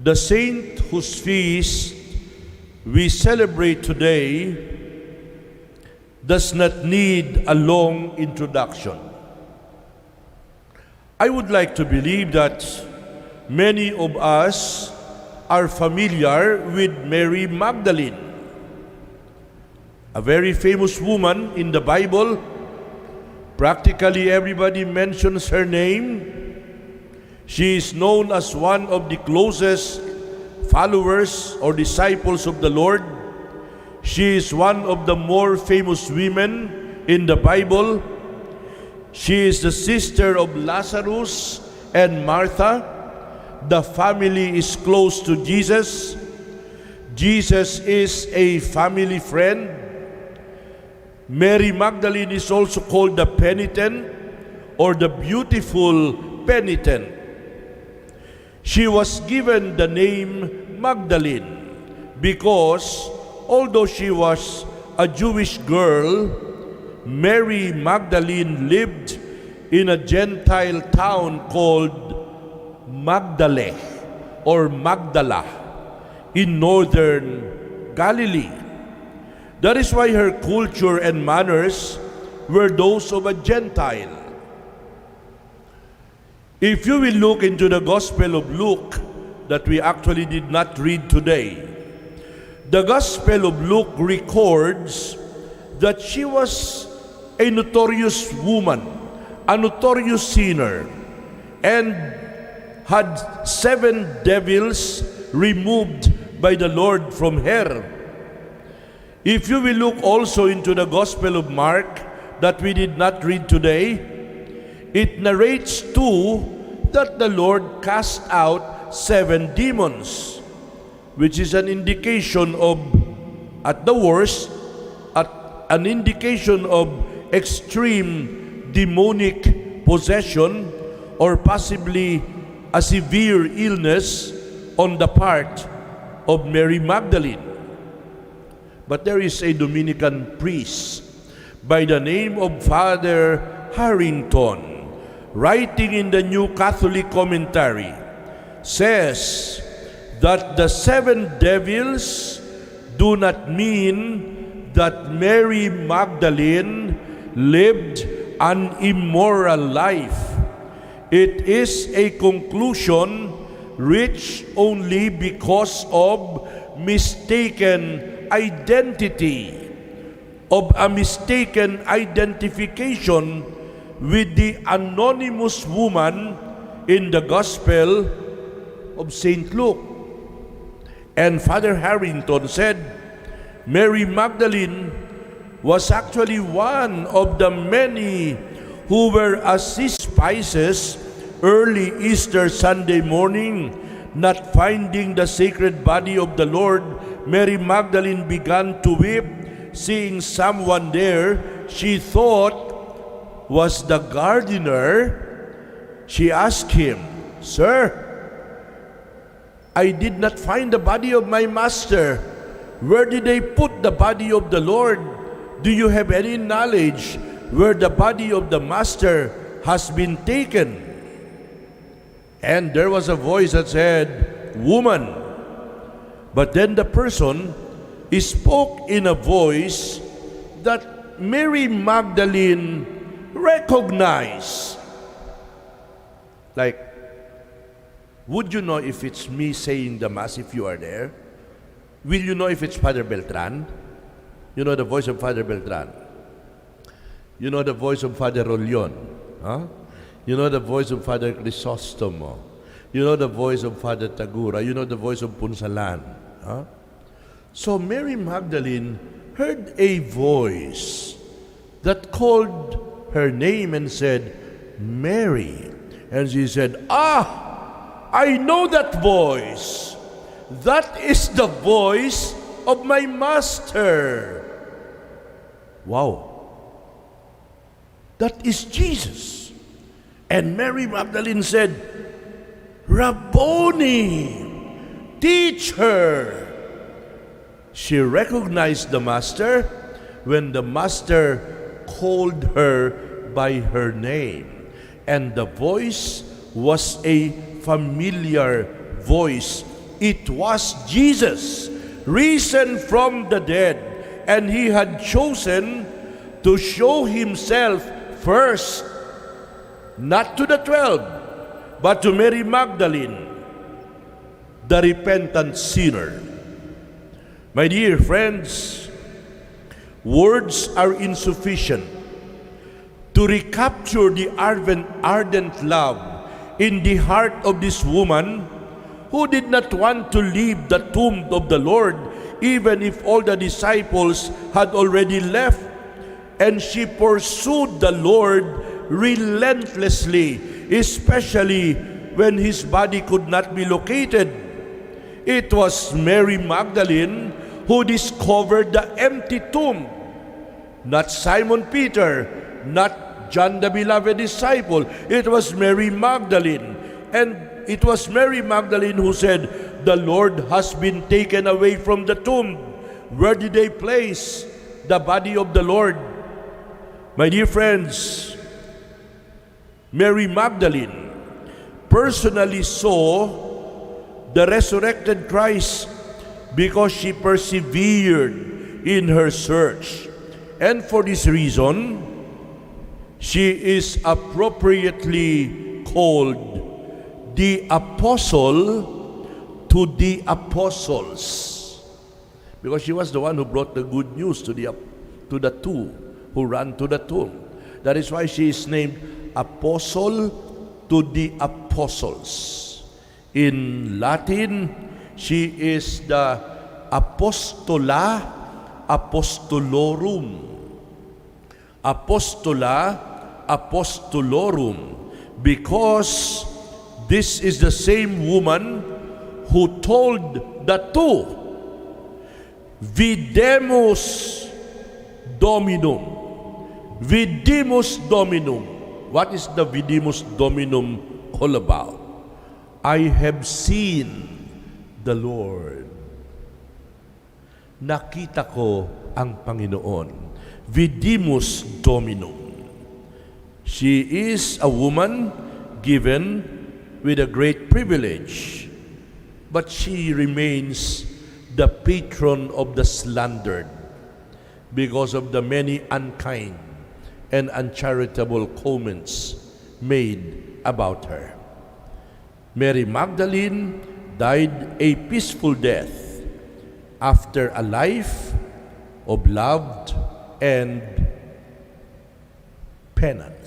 The saint whose feast we celebrate today does not need a long introduction. I would like to believe that many of us are familiar with Mary Magdalene, a very famous woman in the Bible. Practically everybody mentions her name. She is known as one of the closest followers or disciples of the Lord. She is one of the more famous women in the Bible. She is the sister of Lazarus and Martha. The family is close to Jesus. Jesus is a family friend. Mary Magdalene is also called the penitent or the beautiful penitent. She was given the name Magdalene because although she was a Jewish girl, Mary Magdalene lived in a Gentile town called Magdalene or Magdala in northern Galilee. That is why her culture and manners were those of a Gentile. If you will look into the Gospel of Luke that we actually did not read today, the Gospel of Luke records that she was a notorious woman, a notorious sinner, and had 7 devils removed by the Lord from her. If you will look also into the Gospel of Mark that we did not read today, it narrates too that the Lord cast out 7 demons, which is an indication of, at the worst, an indication of extreme demonic possession or possibly a severe illness on the part of Mary Magdalene. But there is a Dominican priest by the name of Father Harrington, writing in the New Catholic Commentary, says that the 7 devils do not mean that Mary Magdalene lived an immoral life. It is a conclusion reached only because of mistaken identity, of a mistaken identification with the anonymous woman in the Gospel of St. Luke. And Father Harrington said Mary Magdalene was actually one of the many who were as spices early Easter Sunday morning, not finding the sacred body of the Lord. Mary Magdalene began to weep, seeing someone there she thought was the gardener. She asked him, "Sir, I did not find the body of my master. Where did they put the body of the Lord? Do you have any knowledge where the body of the master has been taken?" And there was a voice that said, "Woman." But then the person spoke in a voice that Mary Magdalene recognized. Like, would you know if it's me saying the Mass if you are there? Will you know if it's Father Beltran? You know the voice of Father Beltran. You know the voice of Father Rolion. Huh? You know the voice of Father Crisostomo. You know the voice of Father Tagura. You know the voice of Punzalan. Huh? So Mary Magdalene heard a voice that called her name and said, "Mary." And she said, I know that voice. That is the voice of my master." Wow. That is Jesus. And Mary Magdalene said, "Rabboni, teach her." She recognized the master when the master called her by her name. And the voice was a familiar voice it was Jesus, risen from the dead, and he had chosen to show himself first, not to the 12, but to Mary Magdalene, the repentant sinner. My dear friends, words are insufficient to recapture the ardent love in the heart of this woman who did not want to leave the tomb of the Lord, even if all the disciples had already left, and she pursued the Lord relentlessly, especially when his body could not be located. It was Mary Magdalene who discovered the empty tomb, not Simon Peter, not John the beloved disciple. It was Mary Magdalene. And it was Mary Magdalene who said, "The Lord has been taken away from the tomb. Where did they place the body of the Lord?" My dear friends, Mary Magdalene personally saw the resurrected Christ because she persevered in her search. And for this reason, she is appropriately called the apostle to the apostles, because she was the one who brought the good news to the two who ran to the tomb. That is why she is named apostle to the apostles. In Latin, she is the apostola apostolorum. Apostola apostolorum, because this is the same woman who told the two, "Videmus Dominum." Videmus Dominum. What is the Videmus Dominum all about? I have seen the Lord. Nakita ko ang Panginoon. Videmus Dominum. She is a woman given with a great privilege, but she remains the patron of the slandered because of the many unkind and uncharitable comments made about her. Mary Magdalene died a peaceful death after a life of love and penance.